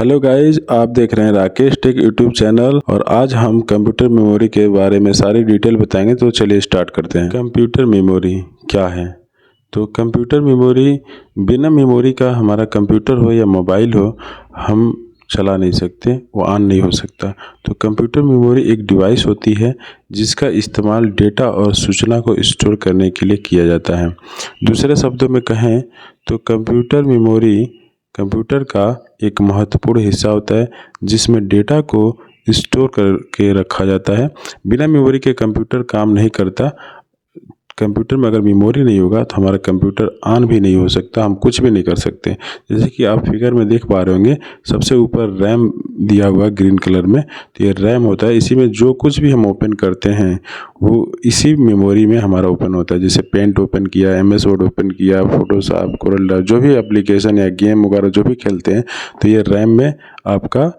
Hello guys, आप देख रहे हैं राकेश टेक यूट्यूब चैनल। और आज हम कंप्यूटर मेमोरी के बारे में सारी डिटेल बताएंगे। तो चलिए स्टार्ट करते हैं। कंप्यूटर मेमोरी क्या है? तो कंप्यूटर मेमोरी, बिना मेमोरी का हमारा कंप्यूटर हो या मोबाइल हो, हम चला नहीं सकते, वो ऑन नहीं हो सकता। तो कंप्यूटर मेमोरी एक डिवाइस होती है जिसका इस्तेमाल डेटा और सूचना को स्टोर करने के लिए किया जाता है। दूसरे शब्दों में कहें तो कंप्यूटर मेमोरी कंप्यूटर का एक महत्वपूर्ण हिस्सा होता है जिसमें डेटा को स्टोर करके रखा जाता है। बिना मेमोरी के कंप्यूटर काम नहीं करता। कंप्यूटर में अगर मेमोरी नहीं होगा तो हमारा कंप्यूटर ऑन भी नहीं हो सकता, हम कुछ भी नहीं कर सकते। जैसे कि आप फिगर में देख पा रहे होंगे, सबसे ऊपर रैम दिया हुआ ग्रीन कलर में, तो ये रैम होता है। इसी में जो कुछ भी हम ओपन करते हैं वो इसी मेमोरी में हमारा ओपन होता है। जैसे पेंट ओपन किया, MS वर्ड ओपन किया, फोटोशॉप, कोरल ड्रॉ, जो भी एप्लीकेशन या गेम वगैरह जो भी खेलते हैं तो ये रैम में आपका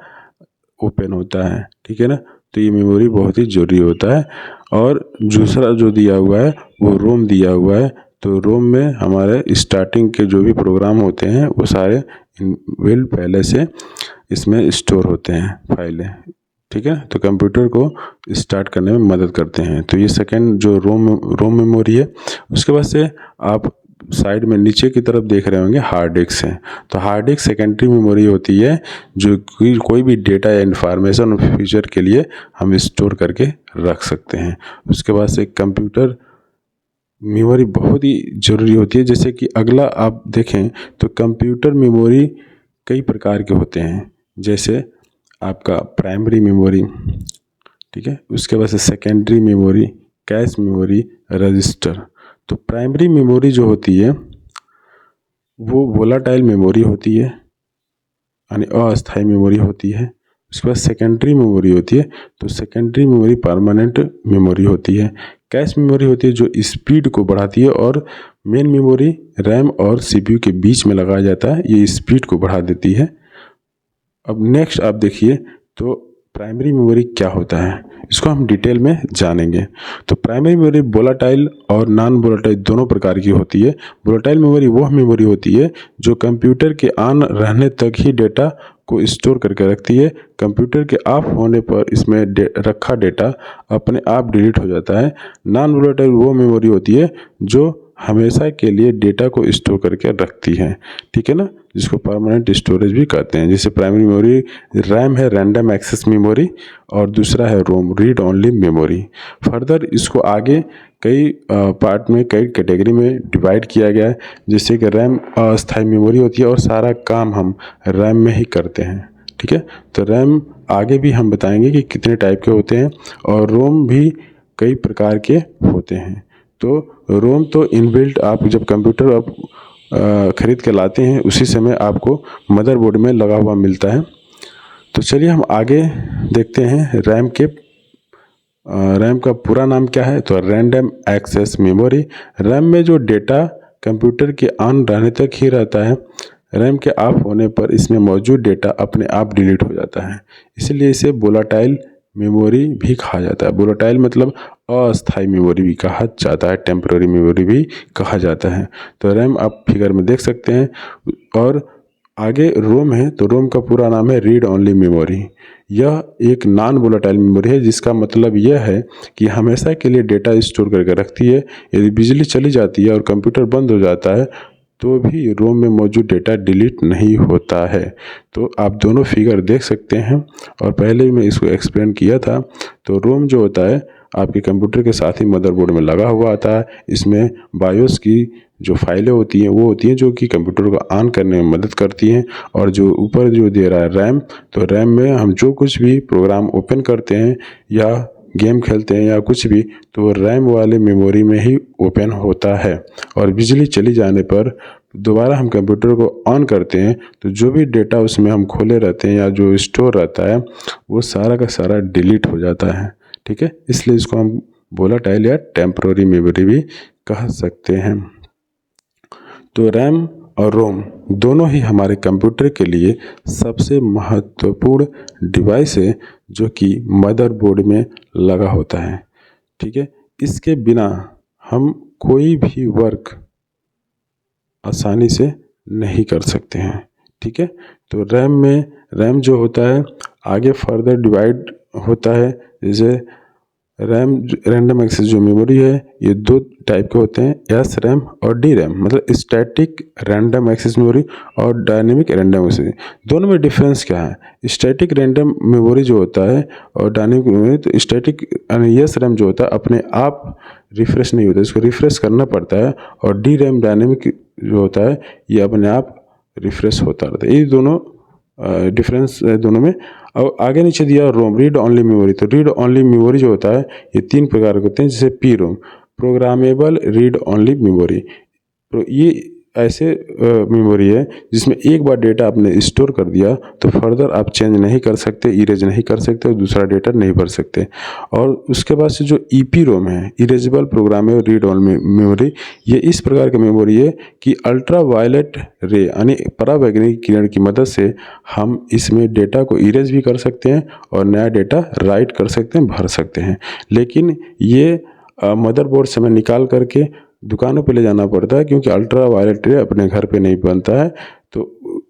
ओपन होता है। ठीक है ना? तो ये मेमोरी बहुत ही ज़रूरी होता है। और दूसरा जो दिया हुआ है वो रोम दिया हुआ है। तो रोम में हमारे स्टार्टिंग के जो भी प्रोग्राम होते हैं वो सारे इनबिल्ट पहले से इसमें स्टोर होते हैं फाइलें। ठीक है? तो कंप्यूटर को स्टार्ट करने में मदद करते हैं। तो ये सेकंड जो रोम मेमोरी है। उसके बाद से आप साइड में नीचे की तरफ देख रहे होंगे हार्ड डिस्क है। तो हार्ड डिस्क सेकेंडरी मेमोरी होती है जो कोई भी डेटा या इन्फॉर्मेशन फ्यूचर के लिए हम स्टोर करके रख सकते हैं। उसके बाद से कंप्यूटर मेमोरी बहुत ही ज़रूरी होती है। जैसे कि अगला आप देखें तो कंप्यूटर मेमोरी कई प्रकार के होते हैं। जैसे आपका प्राइमरी मेमोरी, ठीक है, उसके बाद से secondary memory, cache memory, register. तो प्राइमरी मेमोरी जो होती है वो वोलाटाइल मेमोरी होती है, यानी अस्थायी मेमोरी होती है। उसके बाद सेकेंडरी मेमोरी होती है, तो सेकेंडरी मेमोरी परमानेंट मेमोरी होती है। कैश मेमोरी होती है जो स्पीड को बढ़ाती है, और मेन मेमोरी रैम और CPU के बीच में लगाया जाता है, ये स्पीड को बढ़ा देती है। अब नेक्स्ट आप देखिए तो प्राइमरी मेमोरी क्या होता है, इसको हम डिटेल में जानेंगे। तो प्राइमरी मेमोरी वोलाटाइल और नॉन वोलाटाइल दोनों प्रकार की होती है। वोलाटाइल मेमोरी वह मेमोरी होती है जो कंप्यूटर के ऑन रहने तक ही डेटा को स्टोर करके रखती है। कंप्यूटर के ऑफ होने पर इसमें रखा डेटा अपने आप डिलीट हो जाता है। नॉन वोलाटाइल वो मेमोरी होती है जो हमेशा के लिए डेटा को स्टोर करके रखती है। ठीक है ना? जिसको परमानेंट स्टोरेज भी कहते हैं। जैसे प्राइमरी मेमोरी रैम है, रैंडम एक्सेस मेमोरी, और दूसरा है रोम, रीड ओनली मेमोरी। फर्दर इसको आगे कई पार्ट में, कई कैटेगरी में डिवाइड किया गया है। जैसे कि रैम अस्थायी मेमोरी होती है और सारा काम हम रैम में ही करते हैं। ठीक है? तो रैम आगे भी हम बताएंगे कि कितने टाइप के होते हैं, और रोम भी कई प्रकार के होते हैं। तो रोम तो इनबिल्ट आप जब कंप्यूटर आप ख़रीद के लाते हैं उसी समय आपको मदरबोर्ड में लगा हुआ मिलता है। तो चलिए हम आगे देखते हैं रैम का पूरा नाम क्या है। तो रैंडम एक्सेस मेमोरी। रैम में जो डेटा कंप्यूटर के ऑन रहने तक ही रहता है। रैम के ऑफ होने पर इसमें मौजूद डेटा अपने आप डिलीट हो जाता है, इसलिए इसे वोलाटाइल मेमोरी भी कहा जाता है। वोलाटाइल मतलब अस्थायी मेमोरी भी कहा जाता है, टेम्पररी मेमोरी भी कहा जाता है। तो रैम आप फिगर में देख सकते हैं। और आगे रोम है, तो रोम का पूरा नाम है रीड ओनली मेमोरी। यह एक नॉन वोलाटाइल मेमोरी है जिसका मतलब यह है कि हमेशा के लिए डेटा स्टोर करके रखती है। यदि बिजली चली जाती है और कंप्यूटर बंद हो जाता है तो भी रोम में मौजूद डेटा डिलीट नहीं होता है। तो आप दोनों फिगर देख सकते हैं, और पहले ही मैं इसको एक्सप्लेन किया था। तो रोम जो होता है आपके कंप्यूटर के साथ ही मदरबोर्ड में लगा हुआ आता है। इसमें बायोस की जो फाइलें होती हैं वो होती हैं जो कि कंप्यूटर को ऑन करने में मदद करती हैं। और जो ऊपर जो दे रहा है रैम, तो रैम में हम जो कुछ भी प्रोग्राम ओपन करते हैं या गेम खेलते हैं या कुछ भी, तो रैम वाले मेमोरी में ही ओपन होता है। और बिजली चली जाने पर दोबारा हम कंप्यूटर को ऑन करते हैं तो जो भी डेटा उसमें हम खोले रहते हैं या जो स्टोर रहता है वो सारा का सारा डिलीट हो जाता है। ठीक है? इसलिए इसको हम वोलाटाइल या टेम्पररी मेमोरी भी कह सकते हैं। तो रैम और रोम दोनों ही हमारे कंप्यूटर के लिए सबसे महत्वपूर्ण डिवाइस है जो कि मदरबोर्ड में लगा होता है। ठीक है? इसके बिना हम कोई भी वर्क आसानी से नहीं कर सकते हैं। ठीक है। तो रैम जो होता है आगे फर्दर डिवाइड होता है, जैसे रैम रैंडम एक्सेस जो मेमोरी है ये दो टाइप के होते हैं, एस रैम और डी रैम, मतलब स्टैटिक रैंडम एक्सेस मेमोरी और डायनेमिक रैंडम एक्सेस। दोनों में डिफरेंस क्या है? स्टैटिक रैंडम मेमोरी जो होता है और डायनेमिक मेमोरी, तो स्टैटिक एस रैम जो होता है अपने आप रिफ्रेश नहीं होता, इसको रिफ्रेश करना पड़ता है, और डी रैम डायनेमिक जो होता है ये अपने आप रिफ्रेश होता रहता है। ये दोनों डिफरेंस है दोनों में। और आगे नीचे दिया रोम, रीड ओनली मेमोरी। तो रीड ओनली मेमोरी जो होता है ये 3 प्रकार के होते हैं, जैसे P ROM, programmable read only memory. तो ये ऐसे मेमोरी है जिसमें एक बार डेटा आपने स्टोर कर दिया तो फर्दर आप चेंज नहीं कर सकते, इरेज नहीं कर सकते और दूसरा डेटा नहीं भर सकते। और उसके बाद से जो ईपी रोम है, erasable programmable read only memory, ये इस प्रकार की मेमोरी है कि अल्ट्रा वायलेट रे यानी परावैज्ञानिक किरण की मदद से हम इसमें डेटा को इरेज भी कर सकते हैं और नया डेटा राइट कर सकते हैं, भर सकते हैं। लेकिन ये मदरबोर्ड से हमें निकाल करके दुकानों पे ले जाना पड़ता है, क्योंकि अल्ट्रा वायलेट रे अपने घर पे नहीं बनता है, तो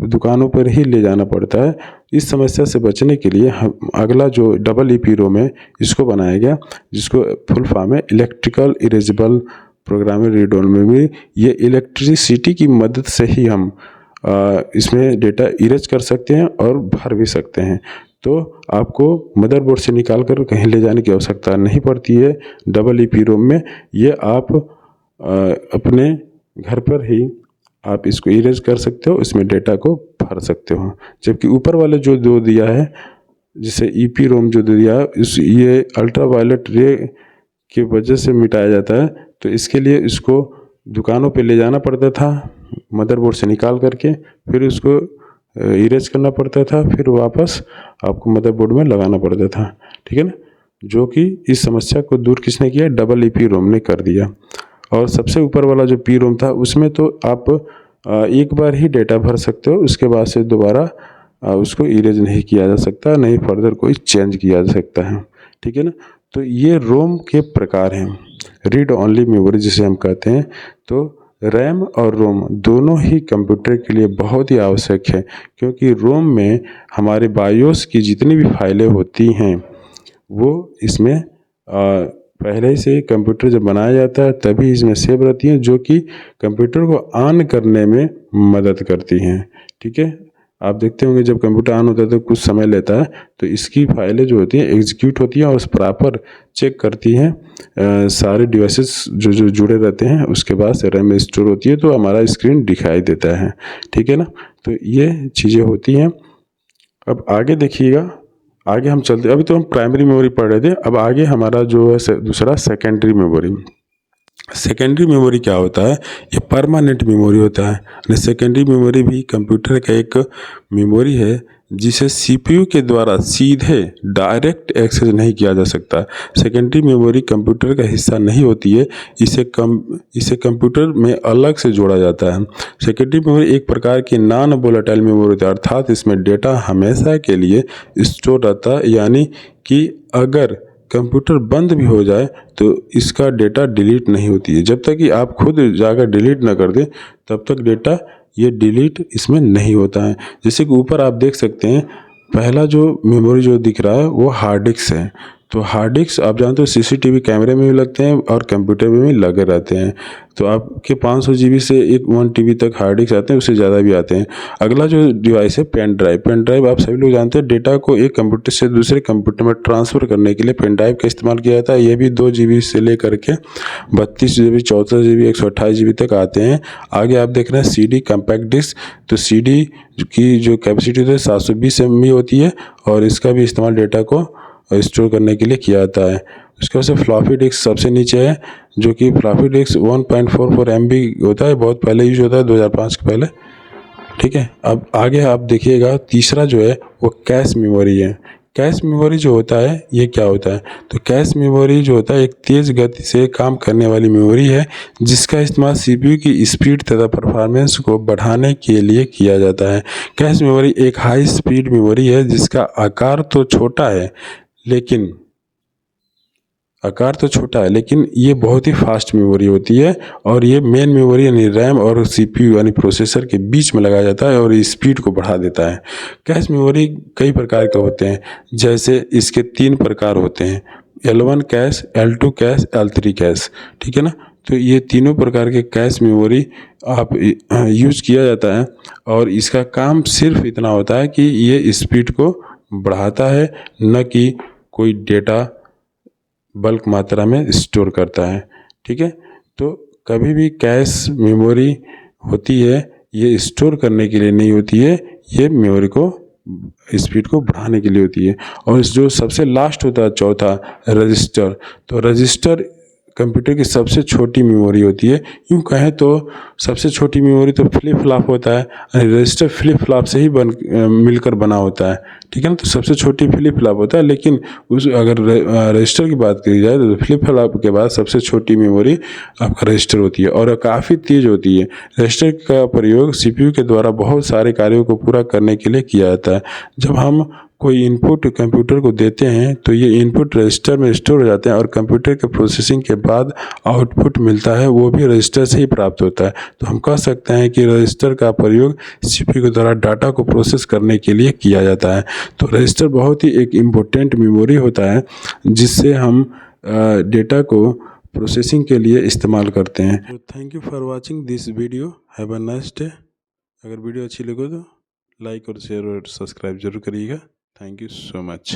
दुकानों पर ही ले जाना पड़ता है। इस समस्या से बचने के लिए हम अगला जो डबल ईपी रोम है इसको बनाया गया, जिसको फुल फॉर्म है electrical erasable programmable read only memory. ये इलेक्ट्रिसिटी की मदद से ही हम इसमें डेटा इरेज कर सकते हैं और भर भी सकते हैं। तो आपको मदरबोर्ड से निकाल कर कहीं ले जाने की आवश्यकता नहीं पड़ती है डबल ईपी रोम में। ये आप अपने घर पर ही आप इसको इरेज कर सकते हो, इसमें डेटा को भर सकते हो। जबकि ऊपर वाले जो दो दिया है, जिसे ईपी रोम जो दिया है, ये अल्ट्रा वायलेट रे की वजह से मिटाया जाता है, तो इसके लिए इसको दुकानों पे ले जाना पड़ता था मदरबोर्ड से निकाल करके, फिर उसको इरेज करना पड़ता था, फिर वापस आपको मदरबोर्ड में लगाना पड़ता था, ठीक है ना। जो कि इस समस्या को दूर किसने किया? डबल ईपी रोम ने कर दिया। और सबसे ऊपर वाला जो पी रोम था उसमें तो आप एक बार ही डेटा भर सकते हो, उसके बाद से दोबारा उसको इरेज नहीं किया जा सकता, नहीं फर्दर कोई चेंज किया जा सकता है, ठीक है ना। तो ये रोम के प्रकार हैं, रीड ओनली मेमोरी जिसे हम कहते हैं। तो रैम और रोम दोनों ही कंप्यूटर के लिए बहुत ही आवश्यक है, क्योंकि रोम में हमारे बायोस की जितनी भी फाइलें होती हैं वो इसमें पहले से कंप्यूटर जब बनाया जाता है तभी इसमें सेव रहती हैं, जो कि कंप्यूटर को ऑन करने में मदद करती हैं, ठीक है। आप देखते होंगे जब कंप्यूटर ऑन होता है तो कुछ समय लेता है, तो इसकी फाइलें जो होती हैं एग्जीक्यूट होती हैं और प्रॉपर चेक करती हैं सारे डिवाइसेस जो जुड़े रहते हैं, उसके बाद से रैम में स्टोर होती है, तो हमारा स्क्रीन दिखाई देता है, ठीक है ना। तो ये चीज़ें होती हैं। अब आगे देखिएगा, आगे हम चलते, अभी तो हम प्राइमरी मेमोरी पढ़ रहे थे, अब आगे हमारा जो है दूसरा सेकेंडरी मेमोरी। सेकेंडरी मेमोरी क्या होता है? ये परमानेंट मेमोरी होता है। सेकेंडरी मेमोरी भी कंप्यूटर का एक मेमोरी है जिसे सीपीयू के द्वारा सीधे डायरेक्ट एक्सेस नहीं किया जा सकता। सेकेंडरी मेमोरी कंप्यूटर का हिस्सा नहीं होती है, इसे कंप्यूटर में अलग से जोड़ा जाता है। सेकेंडरी मेमोरी एक प्रकार की नॉन वोलेटाइल मेमोरी होती है, अर्थात इसमें डेटा हमेशा के लिए स्टोर रहता है, यानी कि अगर कंप्यूटर बंद भी हो जाए तो इसका डेटा डिलीट नहीं होती है। जब तक कि आप खुद जाकर डिलीट ना कर दें तब तक डेटा ये डिलीट इसमें नहीं होता है। जैसे कि ऊपर आप देख सकते हैं, पहला जो मेमोरी जो दिख रहा है वो हार्ड डिस्क है। तो हार्ड डिस्क आप जानते हो सीसीटीवी कैमरे में भी लगते हैं और कंप्यूटर में भी लगे रहते हैं। तो आपके 500 GB से 1 TB तक हार्ड डिस्क आते हैं, उससे ज़्यादा भी आते हैं। अगला जो डिवाइस है पेन ड्राइव। पेन ड्राइव आप सभी लोग जानते हैं, डेटा को एक कंप्यूटर से दूसरे कंप्यूटर में ट्रांसफ़र करने के लिए पेन ड्राइव का इस्तेमाल किया जाता है। ये भी 2 GB से लेकर के 32 GB, 64 GB, 128 GB तक आते हैं। आगे आप देख रहे हैं CD कम्पैक्ट डिस्क। तो CD की जो कैपेसिटी है 720 MB होती है और इसका भी इस्तेमाल डेटा को स्टोर करने के लिए किया जाता है। उसके बाद से फ्लॉपी डिस्क सबसे नीचे है, जो कि फ्लॉपी डिस्क 1.44 MB होता है, बहुत पहले यूज होता है 2005 के पहले, ठीक है। अब आगे आप देखिएगा, तीसरा जो है वो कैश मेमोरी है। कैश मेमोरी जो होता है ये क्या होता है? तो कैश मेमोरी जो होता है एक तेज़ गति से काम करने वाली मेमोरी है, जिसका इस्तेमाल सीपीयू की स्पीड तथा परफॉर्मेंस को बढ़ाने के लिए किया जाता है। कैश मेमोरी एक हाई स्पीड मेमोरी है जिसका आकार तो छोटा है, लेकिन आकार तो छोटा है लेकिन ये बहुत ही फास्ट मेमोरी होती है और ये मेन मेमोरी यानी रैम और सीपीयू यानी प्रोसेसर के बीच में लगाया जाता है और स्पीड को बढ़ा देता है। कैश मेमोरी कई प्रकार के होते हैं, जैसे इसके 3 प्रकार होते हैं, L1 cash, L2 cash, L3 cash. ठीक है ना। तो ये तीनों प्रकार के कैश मेमोरी आप यूज़ किया जाता है और इसका काम सिर्फ इतना होता है कि ये स्पीड को बढ़ाता है, न कि कोई डेटा बल्क मात्रा में स्टोर करता है। ठीक है। तो कभी भी कैश मेमोरी होती है ये स्टोर करने के लिए नहीं होती है, ये मेमोरी को स्पीड को बढ़ाने के लिए होती है। और जो सबसे लास्ट होता है चौथा, रजिस्टर। तो रजिस्टर कंप्यूटर की सबसे छोटी मेमोरी होती है। यूँ कहें तो सबसे छोटी मेमोरी तो फ्लिप फ्लॉप होता है, रजिस्टर फ्लिप फ्लॉप से ही मिलकर बना होता है। ठीक है ना। तो सबसे छोटी फ्लिप फ्लॉप होता है, लेकिन उस अगर रजिस्टर की बात करी जाए तो फ्लिप फ्लॉप के बाद सबसे छोटी मेमोरी आपका रजिस्टर होती है और काफ़ी तेज़ होती है। रजिस्टर का प्रयोग सीपीयू के द्वारा बहुत सारे कार्यों को पूरा करने के लिए किया जाता है। जब हम कोई इनपुट कंप्यूटर को देते हैं तो ये इनपुट रजिस्टर में स्टोर हो जाते हैं और कंप्यूटर के प्रोसेसिंग के बाद आउटपुट मिलता है वो भी रजिस्टर से ही प्राप्त होता है। तो हम कह सकते हैं कि रजिस्टर का प्रयोग सीपीयू के द्वारा डाटा को प्रोसेस करने के लिए किया जाता है। तो रजिस्टर बहुत ही एक इम्पोर्टेंट मेमोरी होता है जिससे हम डेटा को प्रोसेसिंग के लिए इस्तेमाल करते हैं। तो thank you for watching this video. Have a nice day. अगर वीडियो अच्छी लगे तो लाइक और शेयर और सब्सक्राइब जरूर करिएगा। Thank you so much.